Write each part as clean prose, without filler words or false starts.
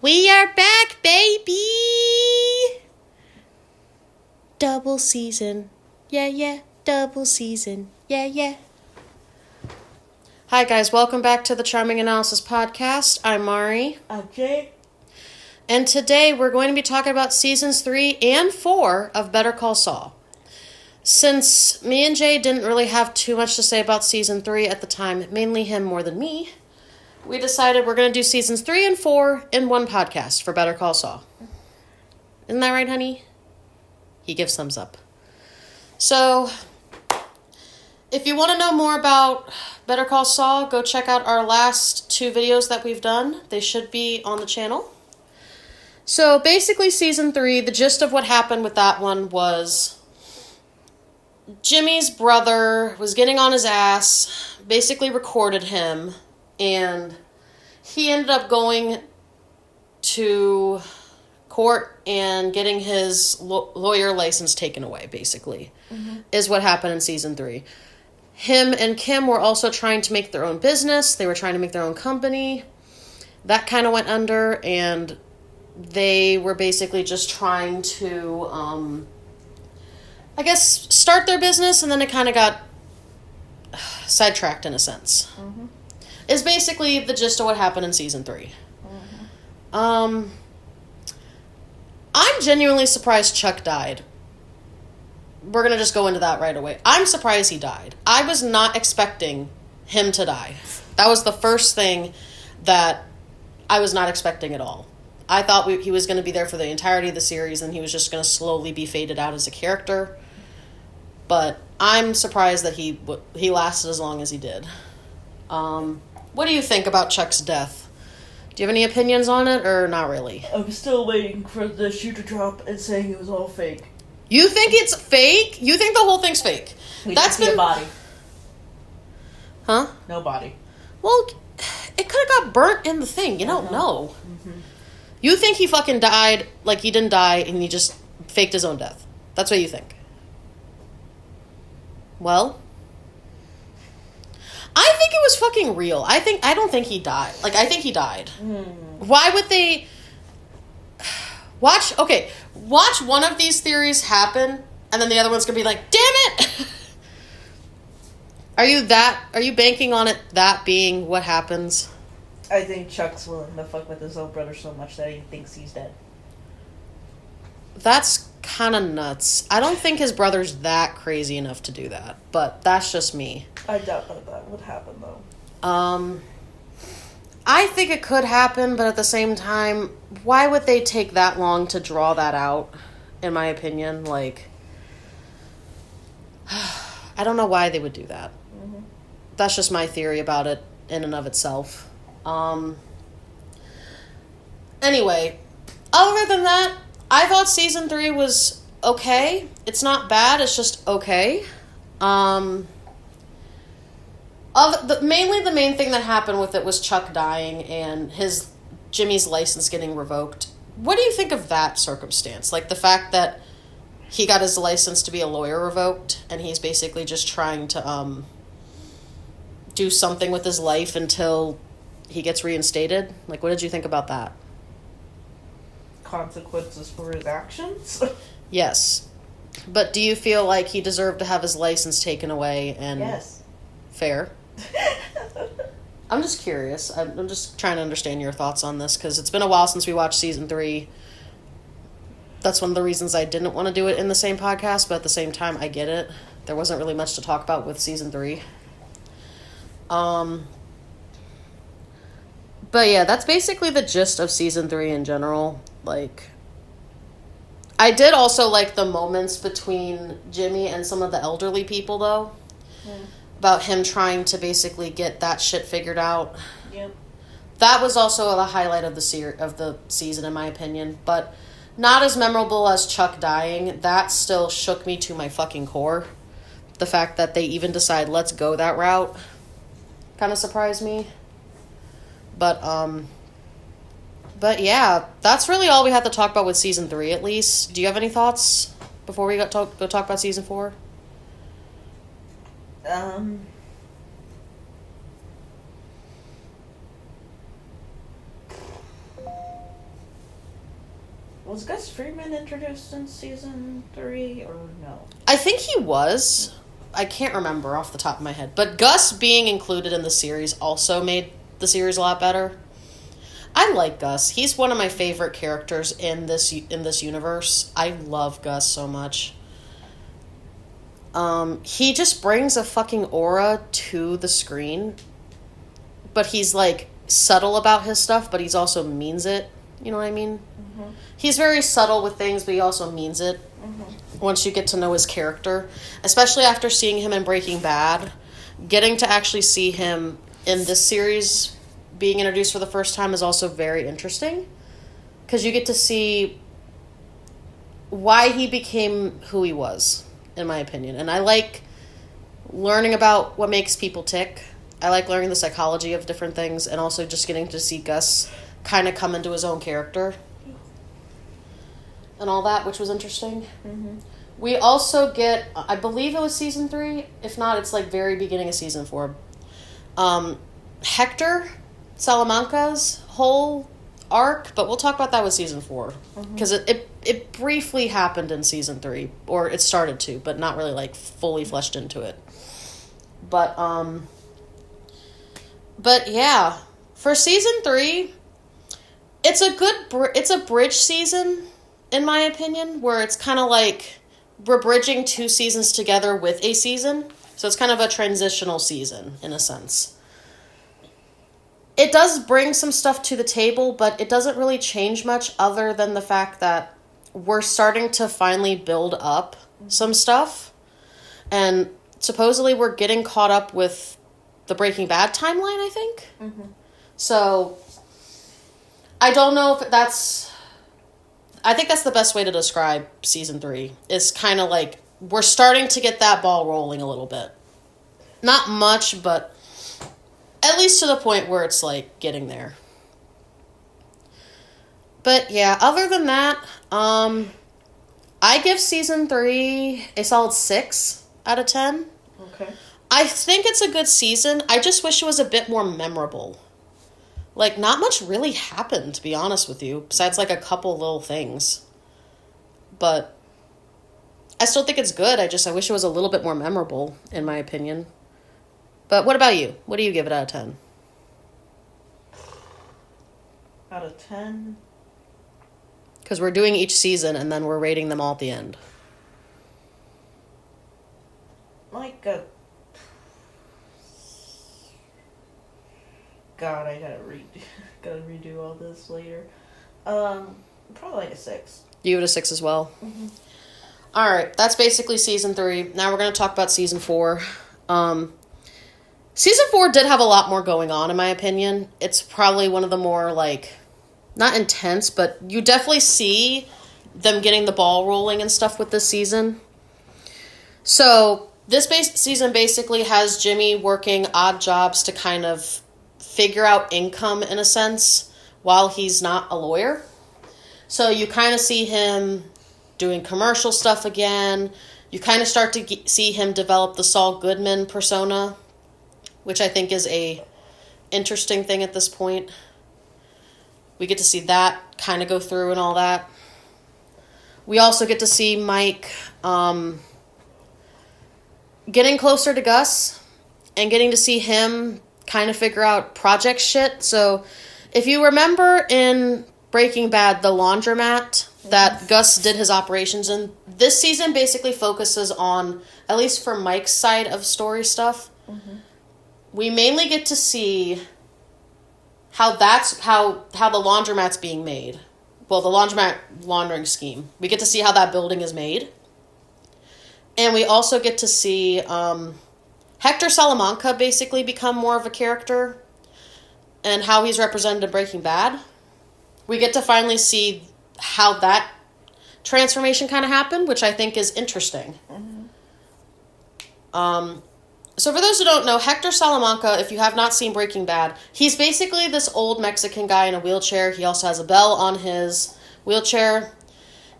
We are back, baby! Double season. Yeah. Double season. Yeah. Hi, guys. Welcome back to the Charming Analysis podcast. I'm Mari. I'm Jay. And today we're going to be talking about seasons 3 and 4 of Better Call Saul. Since me and Jay didn't really have too much to say about season 3 at the time, mainly him more than me, we decided we're going to do seasons 3 and 4 in one podcast for Better Call Saul. Isn't that right, honey? He gives thumbs up. So, if you want to know more about Better Call Saul, go check out our last 2 videos that we've done. They should be on the channel. So, basically, season 3, the gist of what happened with that one was Jimmy's brother was getting on his ass, basically recorded him, and he ended up going to court and getting his lawyer license taken away, basically, is what happened in season 3. Him and Kim were also trying to make their own business. They were trying to make their own company. That kind of went under, and they were basically just trying to, start their business, and then it kind of got sidetracked in a sense. Is basically the gist of what happened in season 3. I'm genuinely surprised Chuck died. We're going to just go into that right away. I'm surprised he died. I was not expecting him to die. That was the first thing that I was not expecting at all. I thought he was going to be there for the entirety of the series and he was just going to slowly be faded out as a character. But I'm surprised that he lasted as long as he did. What do you think about Chuck's death? Do you have any opinions on it, or not really? I'm still waiting for the shoe to drop and saying it was all fake. You think it's fake? You think the whole thing's fake? That's been a body. Huh? No body. Well, it could have got burnt in the thing. You don't know. You think he fucking died, like he didn't die, and he just faked his own death. That's what you think. Well, I think it was fucking real. I don't think he died. Like, I think he died. Why would they... Watch one of these theories happen, and then the other one's gonna be like, damn it! Are you banking on it that being what happens? I think Chuck's willing to fuck with his own brother so much that he thinks he's dead. That's kind of nuts. I don't think his brother's that crazy enough to do that, but that's just me. I doubt that would happen, though. I think it could happen, but at the same time, why would they take that long to draw that out, in my opinion? Like, I don't know why they would do that. That's just my theory about it in and of itself. Anyway, other than that, I thought season 3 was okay. It's not bad, it's just okay. Mainly the main thing that happened with it was Chuck dying and Jimmy's license getting revoked. What do you think of that circumstance? Like the fact that he got his license to be a lawyer revoked and he's basically just trying to do something with his life until he gets reinstated? Like, what did you think about that? Consequences for his actions? Yes. But do you feel like he deserved to have his license taken away? And yes. Fair. I'm just curious. I'm just trying to understand your thoughts on this, because it's been a while since we watched season 3. That's one of the reasons I didn't want to do it in the same podcast, but at the same time, I get it. There wasn't really much to talk about with season 3. But yeah, that's basically the gist of season 3 in general. Like, I did also like the moments between Jimmy and some of the elderly people, though. About him trying to basically get that shit figured out. Yep. That was also the highlight of the season, in my opinion. But not as memorable as Chuck dying. That still shook me to my fucking core. The fact that they even decide, let's go that route, kind of surprised me. But yeah, that's really all we have to talk about with season 3, at least. Do you have any thoughts before we go talk about season 4? Was Gus Freeman introduced in season 3 or no? I think he was. I can't remember off the top of my head. But Gus being included in the series also made the series a lot better. I like Gus. He's one of my favorite characters in this universe. I love Gus so much. He just brings a fucking aura to the screen. But he's, like, subtle about his stuff, but he's also means it. You know what I mean? Mm-hmm. He's very subtle with things, but he also means it. Mm-hmm. Once you get to know his character. Especially after seeing him in Breaking Bad. Getting to actually see him in this series being introduced for the first time is also very interesting. Because you get to see why he became who he was, in my opinion. And I like learning about what makes people tick. I like learning the psychology of different things, and also just getting to see Gus kind of come into his own character and all that, which was interesting. Mm-hmm. We also get, I believe it was season 3. If not, it's like very beginning of season 4. Hector Salamanca's whole arc, but we'll talk about that with season 4 because it briefly happened in season 3, or it started to, but not really like fully fleshed into it. But yeah, for season 3, it's a bridge season, in my opinion, where it's kind of like we're bridging 2 seasons together with a season. So it's kind of a transitional season, in a sense. It does bring some stuff to the table, but it doesn't really change much other than the fact that we're starting to finally build up some stuff. And supposedly we're getting caught up with the Breaking Bad timeline, I think. Mm-hmm. So I don't know if I think that's the best way to describe season 3. Is kind of like we're starting to get that ball rolling a little bit. Not much, but at least to the point where it's like getting there. But yeah, other than that, I give season 3 a solid 6 out of 10. Okay. I think it's a good season. I just wish it was a bit more memorable. Like, not much really happened, to be honest with you, besides, like, a couple little things. But I still think it's good. I wish it was a little bit more memorable, in my opinion. But what about you? What do you give it out of 10? Out of 10? Because we're doing each season, and then we're rating them all at the end. Like God, I gotta redo all this later. Probably like a 6. You give it a 6 as well? Mm-hmm. Alright, that's basically season 3. Now we're going to talk about season 4. Season 4 did have a lot more going on, in my opinion. It's probably one of the more, like, not intense, but you definitely see them getting the ball rolling and stuff with this season. So, this season basically has Jimmy working odd jobs to kind of figure out income, in a sense, while he's not a lawyer. So you kind of see him doing commercial stuff again. You kind of start to see him develop the Saul Goodman persona, which I think is a interesting thing at this point. We get to see that kind of go through and all that. We also get to see Mike getting closer to Gus and getting to see him kind of figure out project shit. So if you remember in Breaking Bad, the laundromat that Gus did his operations in, this season basically focuses on, at least for Mike's side of story stuff, we mainly get to see how the laundromat's being made. Well, the laundromat laundering scheme. We get to see how that building is made. And we also get to see Hector Salamanca basically become more of a character and how he's represented in Breaking Bad. We get to finally see how that transformation kind of happened, which I think is interesting. So for those who don't know, Hector Salamanca, if you have not seen Breaking Bad, he's basically this old Mexican guy in a wheelchair. He also has a bell on his wheelchair.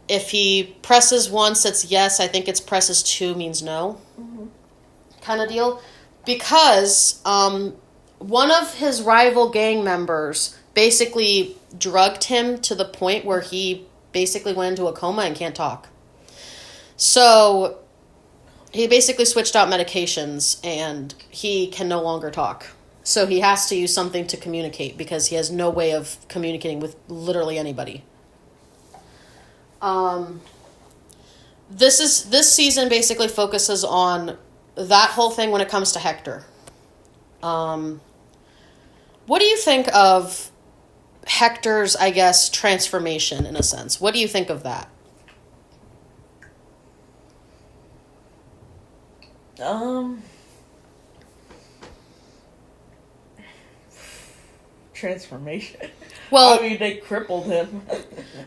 If he presses once, it's yes. I think it's presses 2 means no. Kind of deal. Because one of his rival gang members basically drugged him to the point where he basically went into a coma and can't talk. So he basically switched out medications and he can no longer talk. So he has to use something to communicate because he has no way of communicating with literally anybody. This season basically focuses on that whole thing when it comes to Hector. What do you think of Hector's, I guess, transformation in a sense? What do you think of that? Transformation. Well, I mean, they crippled him.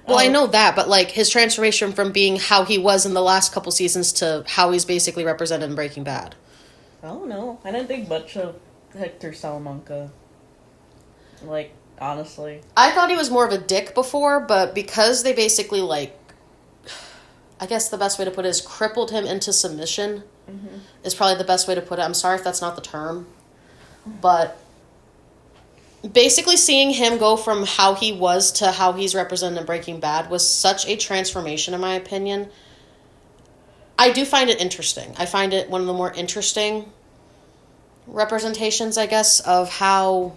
Well, I know that, but like his transformation from being how he was in the last couple seasons to how he's basically represented in Breaking Bad. I don't know. I didn't think much of Hector Salamanca. Like, honestly. I thought he was more of a dick before, but because they basically, like, I guess the best way to put it is crippled him into submission is probably the best way to put it. I'm sorry if that's not the term. But basically seeing him go from how he was to how he's represented in Breaking Bad was such a transformation, in my opinion. I do find it interesting. I find it one of the more interesting representations, I guess, of how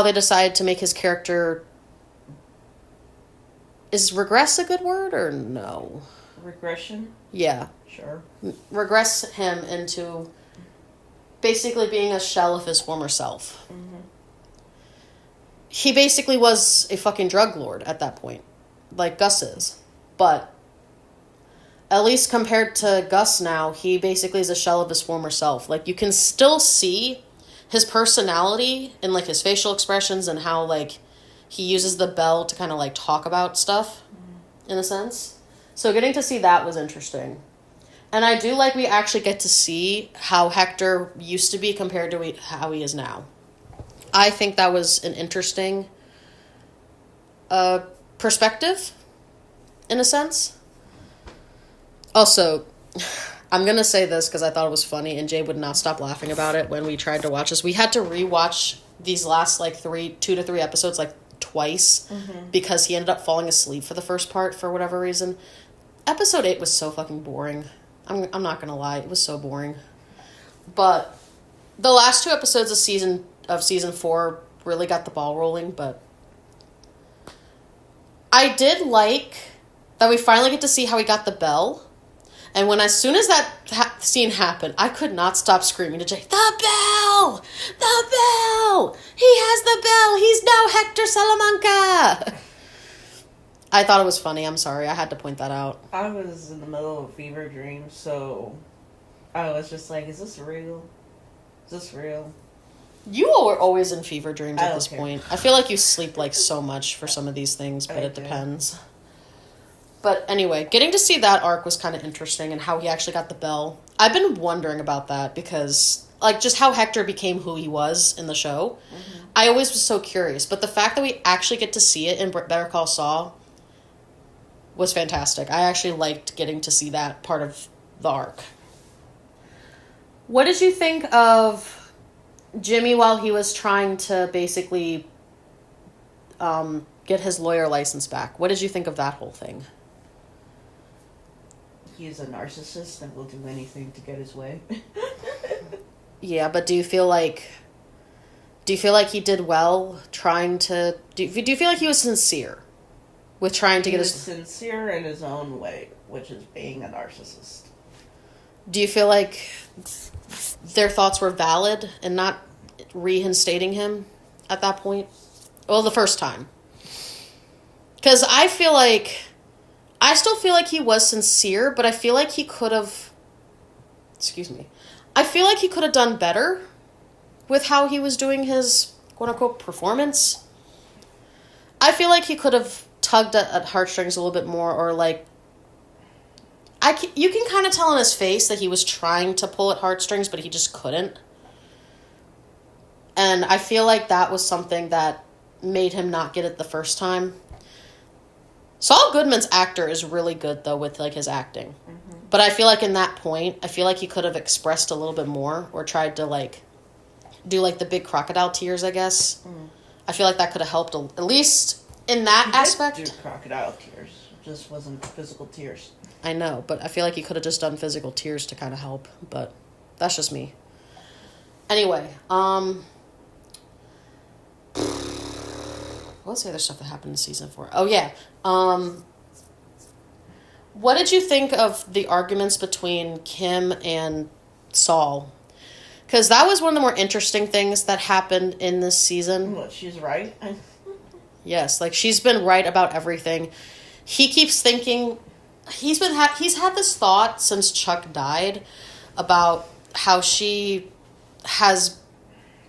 they decided to make his character... Is regress a good word or no? Regression? Yeah. Sure. Regress him into basically being a shell of his former self. Mm-hmm. He basically was a fucking drug lord at that point, like Gus is. But at least compared to Gus now, he basically is a shell of his former self. Like, you can still see his personality and, like, his facial expressions and how, like, he uses the bell to kind of, like, talk about stuff, in a sense. So getting to see that was interesting. And I do like we actually get to see how Hector used to be compared to how he is now. I think that was an interesting perspective, in a sense. Also, I'm going to say this because I thought it was funny, and Jay would not stop laughing about it when we tried to watch this. We had to rewatch these last, like, 2 to 3 episodes, like, twice, because he ended up falling asleep for the first part for whatever reason. Episode 8 was so fucking boring. I'm not going to lie. It was so boring. But the last 2 episodes of season 4 really got the ball rolling, but I did like that we finally get to see how he got the bell. And as soon as that scene happened, I could not stop screaming to Jay, "The bell! The bell! He has the bell! He's now Hector Salamanca!" I thought it was funny. I'm sorry. I had to point that out. I was in the middle of a fever dream, so I was just like, is this real? Is this real? You were always in fever dreams at this point. I feel like you sleep, like, so much for some of these things, but it depends. But anyway, getting to see that arc was kind of interesting and how he actually got the bell. I've been wondering about that because, like, just how Hector became who he was in the show. Mm-hmm. I always was so curious. But the fact that we actually get to see it in Better Call Saul was fantastic. I actually liked getting to see that part of the arc. What did you think of Jimmy while he was trying to basically get his lawyer license back? What did you think of that whole thing? He is a narcissist and will do anything to get his way. Yeah, but do you feel like he did well trying to... Do you feel like he was sincere with trying to get his... He was sincere in his own way, which is being a narcissist. Do you feel like their thoughts were valid and not reinstating him at that point? Well, the first time. Because I still feel like he was sincere, but I feel like he could have... Excuse me. I feel like he could have done better with how he was doing his quote-unquote performance. I feel like he could have tugged at heartstrings a little bit more, or like... You can kind of tell in his face that he was trying to pull at heartstrings, but he just couldn't. And I feel like that was something that made him not get it the first time. Saul Goodman's actor is really good, though, with, like, his acting. Mm-hmm. But I feel like in that point, I feel like he could have expressed a little bit more, or tried to, like, do, like, the big crocodile tears, I guess. Mm. I feel like that could have helped, at least in that He aspect... did do crocodile tears. Just wasn't physical tears. I know, but I feel like he could have just done physical tears to kind of help, but that's just me. Anyway, what's the other stuff that happened in season 4? Oh, yeah. What did you think of the arguments between Kim and Saul? Because that was one of the more interesting things that happened in this season. What, she's right? Yes, like she's been right about everything. He keeps thinking, he's had this thought since Chuck died about how she has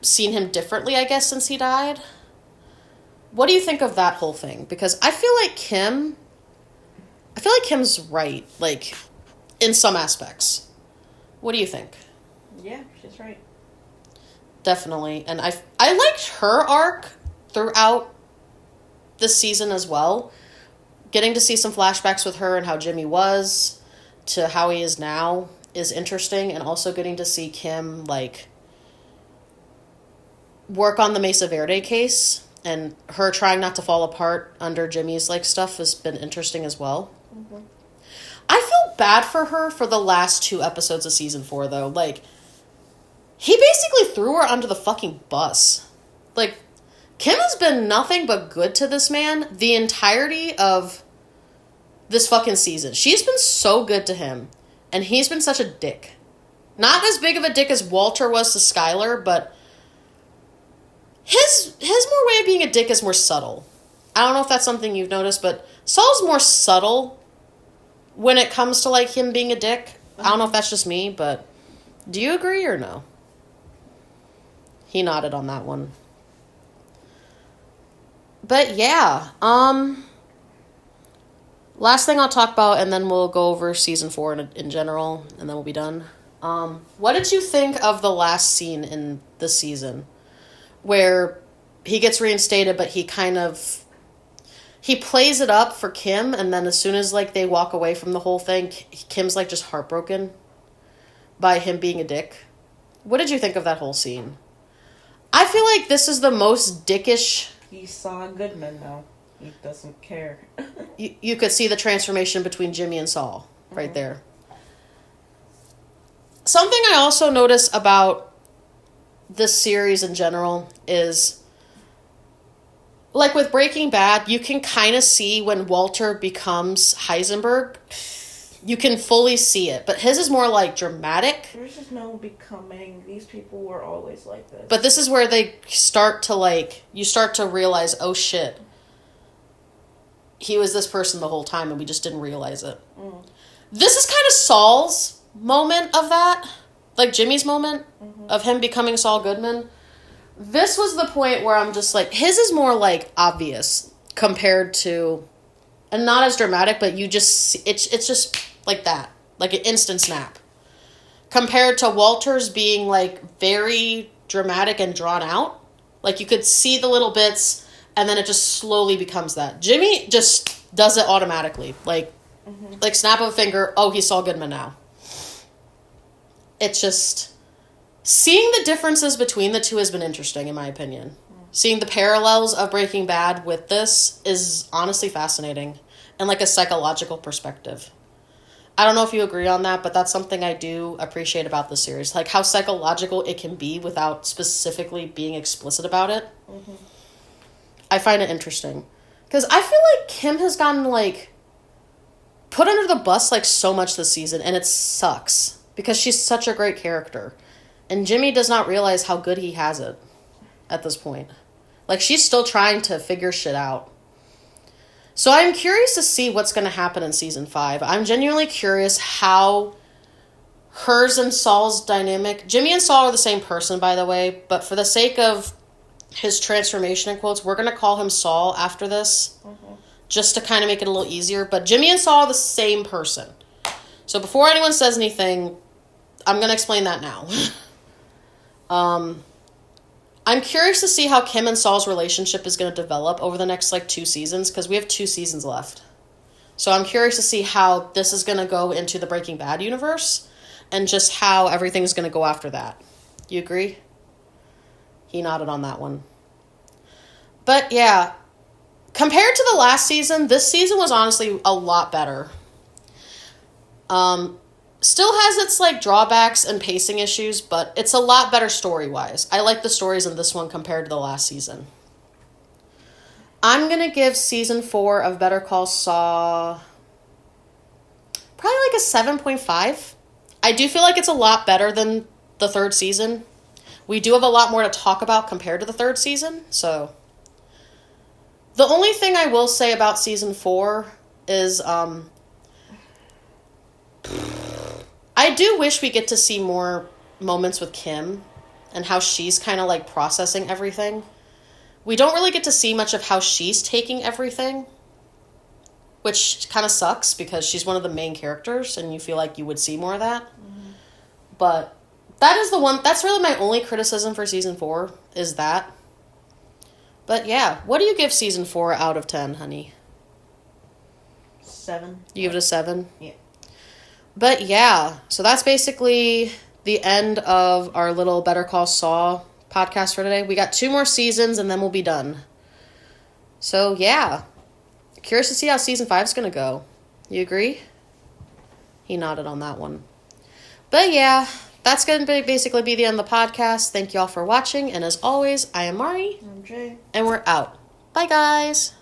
seen him differently, I guess, since he died. What do you think of that whole thing? Because I feel like Kim's right, like, in some aspects. What do you think? Yeah, she's right. Definitely. And I liked her arc throughout the season as well. Getting to see some flashbacks with her and how Jimmy was to how he is now is interesting. And also getting to see Kim, like, work on the Mesa Verde case and her trying not to fall apart under Jimmy's, like, stuff has been interesting as well. Mm-hmm. I feel bad for her for the last 2 episodes of season 4, though. Like, he basically threw her under the fucking bus. Like, Kim has been nothing but good to this man the entirety of this fucking season. She's been so good to him, and he's been such a dick. Not as big of a dick as Walter was to Skylar, but his more way of being a dick is more subtle. I don't know if that's something you've noticed, but Saul's more subtle when it comes to, like, him being a dick. I don't know if that's just me, but do you agree or no? He nodded on that one. But yeah, last thing I'll talk about, and then we'll go over season 4 in general, and then we'll be done. What did you think of the last scene in the season where he gets reinstated, but he plays it up for Kim, and then as soon as, like, they walk away from the whole thing, Kim's, like, just heartbroken by him being a dick? What did you think of that whole scene? I feel like this is the most dickish... He saw Goodman now. He doesn't care. you could see the transformation between Jimmy and Saul right there. Something I also notice about this series in general is, like with Breaking Bad, you can kind of see when Walter becomes Heisenberg. You can fully see it, but his is more like dramatic. There's just no becoming. These people were always like this. But this is where they start to, like, you start to realize, oh shit, he was this person the whole time and we just didn't realize it. This is kind of Saul's moment of that, like Jimmy's moment of him becoming Saul Goodman. This was the point where I'm just like, his is more like obvious compared to, and not as dramatic, but you just see, it's just like that, like an instant snap. Compared to Walter's being, like, very dramatic and drawn out. Like, you could see the little bits, and then it just slowly becomes that. Jimmy just does it automatically. Like, like snap of a finger, oh, he's Saul Goodman now. It's just... Seeing the differences between the two has been interesting, in my opinion. Seeing the parallels of Breaking Bad with this is honestly fascinating. And, like, a psychological perspective. I don't know if you agree on that, but that's something I do appreciate about the series. Like, how psychological it can be without specifically being explicit about it. I find it interesting. Because I feel like Kim has gotten, like, put under the bus, like, so much this season, and it sucks. Because she's such a great character. And Jimmy does not realize how good he has it at this point. Like, she's still trying to figure shit out. So I'm curious to see what's going to happen in season 5. I'm genuinely curious how hers and Saul's dynamic... Jimmy and Saul are the same person, by the way, but for the sake of his transformation in quotes, we're going to call him Saul after this, just to kind of make it a little easier. But Jimmy and Saul are the same person. So before anyone says anything, I'm going to explain that now. I'm curious to see how Kim and Saul's relationship is going to develop over the next, like, 2 seasons, because we have 2 seasons left. So I'm curious to see how this is going to go into the Breaking Bad universe, and just how everything's going to go after that. You agree? He nodded on that one. But, yeah, Compared to the last season, this season was honestly a lot better. Still has its like drawbacks and pacing issues, but it's a lot better story-wise. I like the stories in this one compared to the last season. I'm going to give season 4 of Better Call Saul probably like a 7.5. I do feel like it's a lot better than the third season. We do have a lot more to talk about compared to the third season, so... The only thing I will say about season 4 is, I do wish we get to see more moments with Kim and how she's kind of like processing everything. We don't really get to see much of how she's taking everything, which kind of sucks because she's one of the main characters and you feel like you would see more of that. Mm-hmm. But that's really my only criticism for season 4 is that. But yeah, what do you give season 4 out of 10, honey? 7. You give it a 7? Yeah. But yeah, so that's basically the end of our little Better Call Saul podcast for today. We got 2 more seasons and then we'll be done. So yeah, curious to see how season 5 is going to go. You agree? He nodded on that one. But yeah, that's going to basically be the end of the podcast. Thank you all for watching. And as always, I am Mari. I'm Jay. And we're out. Bye, guys.